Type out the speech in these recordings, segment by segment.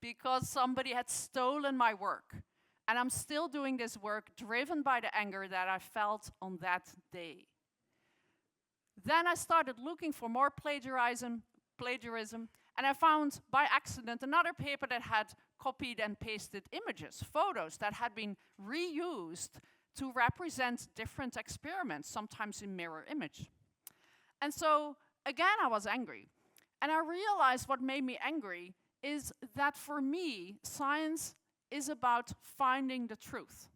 because somebody had stolen my work. And I'm still doing this work driven by the anger that I felt on that day. Then I started looking for more plagiarism, and I found by accident another paper that had copied and pasted images, photos that had been reused to represent different experiments, sometimes in mirror image. And so, again, I was angry. And I realized what made me angry is that for me, science is about finding the truth.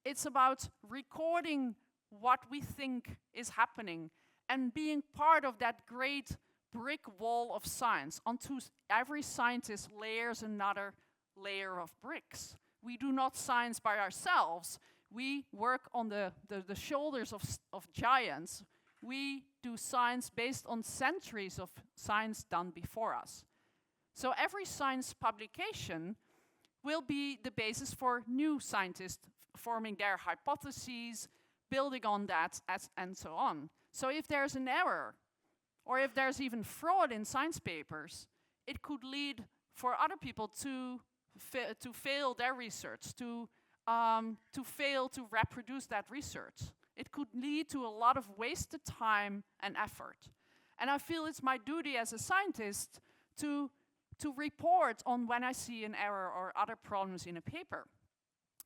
It's about recording what we think is happening and being part of that great brick wall of science. Onto every scientist layers another layer of bricks. We do not science by ourselves. We work on the shoulders of giants. We do science based on centuries of science done before us. So every science publication will be the basis for new scientists forming their hypotheses, building on that, and so on. So if there's an error, or if there's even fraud in science papers, it could lead for other people to fail their research, to fail to reproduce that research. It could lead to a lot of wasted time and effort. And I feel it's my duty as a scientist to report on when I see an error or other problems in a paper.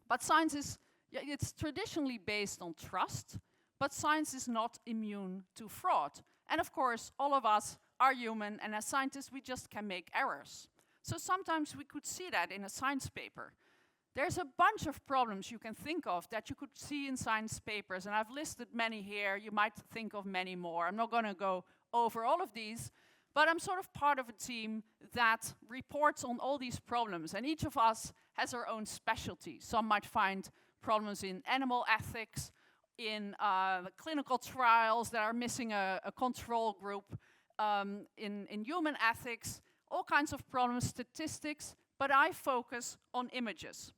But science is, it's traditionally based on trust, but science is not immune to fraud. And of course, all of us are human, and as scientists, we just can make errors. So sometimes we could see that in a science paper. There's a bunch of problems you can think of that you could see in science papers, and I've listed many here. You might think of many more. I'm not going to go over all of these, but I'm sort of part of a team that reports on all these problems, and each of us has our own specialty. Some might find problems in animal ethics, in clinical trials that are missing a control group, in human ethics, all kinds of problems, statistics, but I focus on images.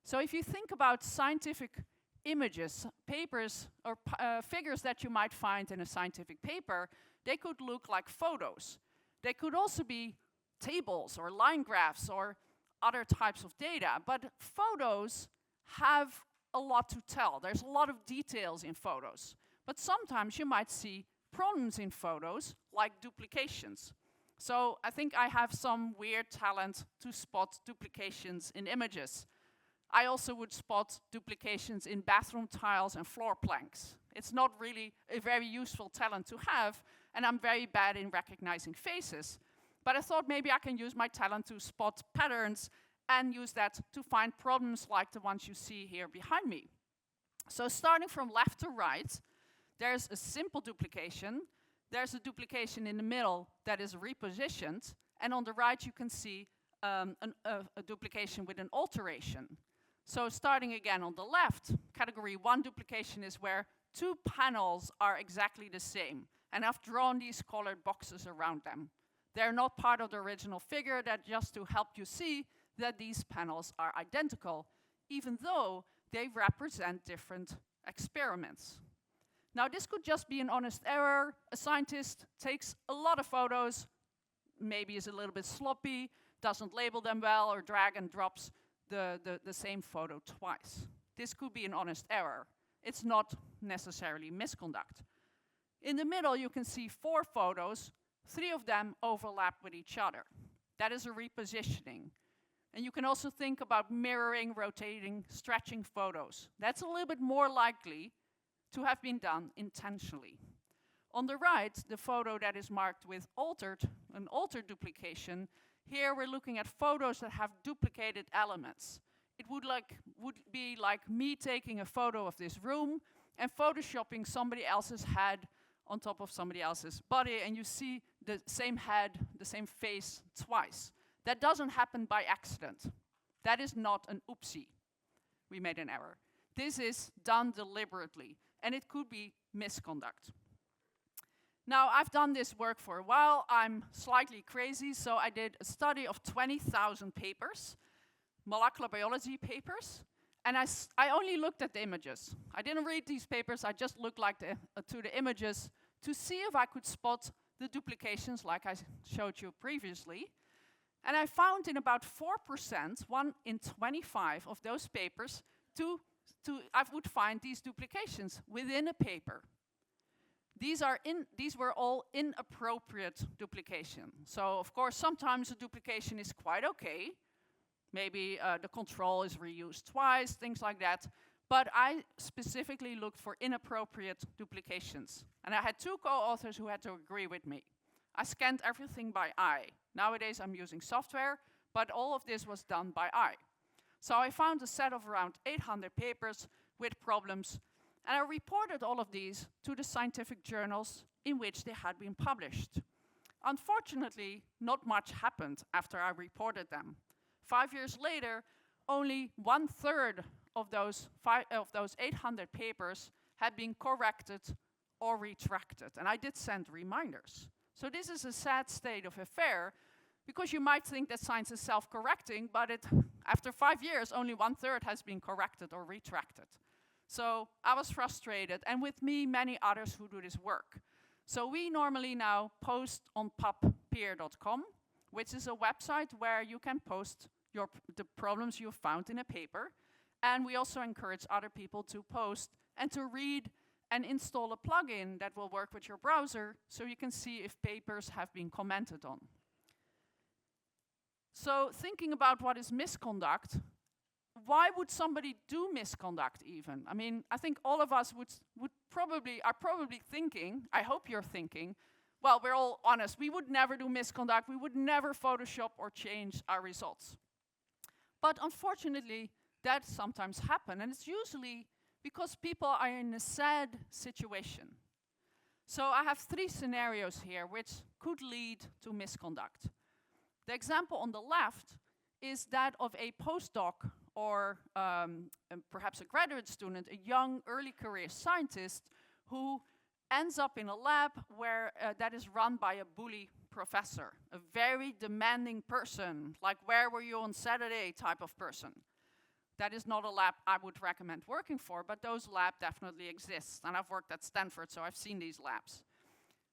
So if you think about scientific images, papers, or figures that you might find in a scientific paper, they could look like photos. They could also be tables or line graphs or other types of data, but photos have a lot to tell. There's a lot of details in photos, but sometimes you might see problems in photos like duplications. So I think I have some weird talent to spot duplications in images. I also would spot duplications in bathroom tiles and floor planks. It's not really a very useful talent to have, and I'm very bad in recognizing faces. But I thought maybe I can use my talent to spot patterns and use that to find problems like the ones you see here behind me. So starting from left to right, there's a simple duplication. There's a duplication in the middle that is repositioned, and on the right you can see a duplication with an alteration. So starting again on the left, category 1 duplication is where two panels are exactly the same, and I've drawn these colored boxes around them. They're not part of the original figure, that's just to help you see that these panels are identical, even though they represent different experiments. Now, this could just be an honest error. A scientist takes a lot of photos, maybe is a little bit sloppy, doesn't label them well, or drag and drops the same photo twice. This could be an honest error. It's not necessarily misconduct. In the middle, you can see 4 photos. 3 of them overlap with each other. That is a repositioning. And you can also think about mirroring, rotating, stretching photos. That's a little bit more likely to have been done intentionally. On the right, the photo that is marked with an altered duplication. Here we're looking at photos that have duplicated elements. It would be like me taking a photo of this room and photoshopping somebody else's head on top of somebody else's body, and you see the same head, the same face twice. That doesn't happen by accident. That is not an oopsie. We made an error. This is done deliberately, and it could be misconduct. Now, I've done this work for a while. I'm slightly crazy, so I did a study of 20,000 papers, molecular biology papers, and I only looked at the images. I didn't read these papers, I just looked to the images to see if I could spot the duplications like I showed you previously. And I found in about 4%, 1 in 25 of those papers, I would find these duplications within a paper. These were all inappropriate duplication. So of course, sometimes a duplication is quite okay. Maybe the control is reused twice, things like that. But I specifically looked for inappropriate duplications. And I had 2 co-authors who had to agree with me. I scanned everything by eye. Nowadays I'm using software, but all of this was done by eye. So I found a set of around 800 papers with problems, and I reported all of these to the scientific journals in which they had been published. Unfortunately, not much happened after I reported them. 5 years later, only 1/3 of those 800 papers had been corrected or retracted, and I did send reminders. So this is a sad state of affair, because you might think that science is self-correcting, but after 5 years, only 1/3 has been corrected or retracted. So I was frustrated, and with me, many others who do this work. So we normally now post on pubpeer.com, which is a website where you can post the problems you found in a paper. And we also encourage other people to post and to read and install a plugin that will work with your browser so you can see if papers have been commented on. So thinking about what is misconduct, why would somebody do misconduct even? I mean, I think all of us are probably thinking, I hope you're thinking, well, we're all honest, we would never do misconduct, we would never Photoshop or change our results. But unfortunately, that sometimes happens, and it's usually because people are in a sad situation. So I have 3 scenarios here which could lead to misconduct. The example on the left is that of a postdoc or perhaps a graduate student, a young early career scientist who ends up in a lab where that is run by a bully professor, a very demanding person, like where were you on Saturday type of person. That is not a lab I would recommend working for, but those labs definitely exist. And I've worked at Stanford, so I've seen these labs.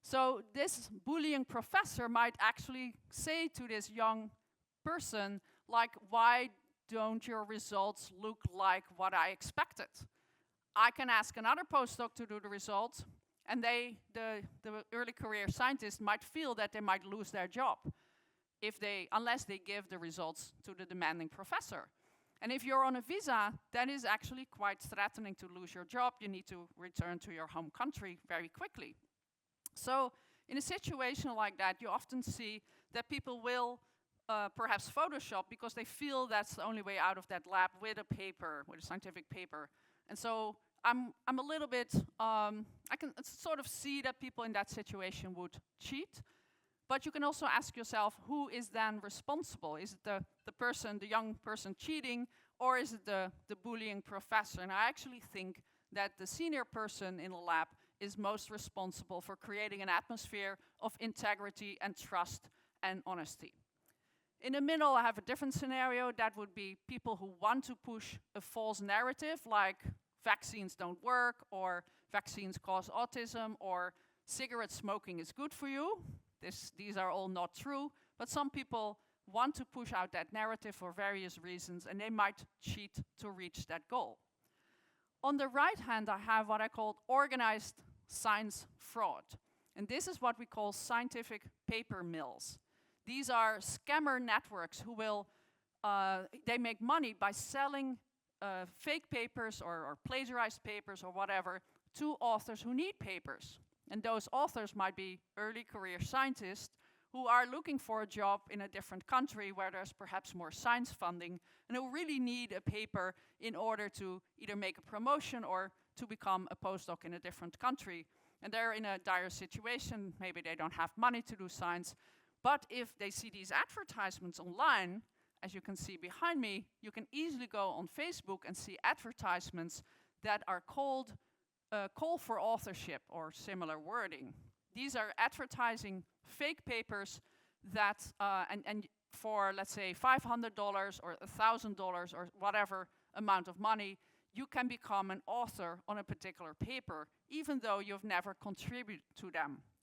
So this bullying professor might actually say to this young person, like, why don't your results look like what I expected? I can ask another postdoc to do the results, and the early career scientists might feel that they might lose their job unless they give the results to the demanding professor. And if you're on a visa, that is actually quite threatening to lose your job. You need to return to your home country very quickly. So in a situation like that, you often see that people will perhaps Photoshop because they feel that's the only way out of that lab with a scientific paper. And so I'm a little bit, I can sort of see that people in that situation would cheat. But you can also ask yourself, who is then responsible? Is it the young person cheating, or is it the bullying professor? And I actually think that the senior person in the lab is most responsible for creating an atmosphere of integrity and trust and honesty. In the middle, I have a different scenario. That would be people who want to push a false narrative, like vaccines don't work, or vaccines cause autism, or cigarette smoking is good for you. These are all not true, but some people want to push out that narrative for various reasons, and they might cheat to reach that goal. On the right hand, I have what I call organized science fraud. And this is what we call scientific paper mills. These are scammer networks who they make money by selling fake papers or plagiarized papers or whatever to authors who need papers. And those authors might be early career scientists who are looking for a job in a different country where there's perhaps more science funding, and who really need a paper in order to either make a promotion or to become a postdoc in a different country. And they're in a dire situation. Maybe they don't have money to do science. But if they see these advertisements online, as you can see behind me, you can easily go on Facebook and see advertisements that are called call for authorship or similar wording. These are advertising fake papers that, and for, let's say, $500 or $1,000 or whatever amount of money, you can become an author on a particular paper, even though you've never contributed to them.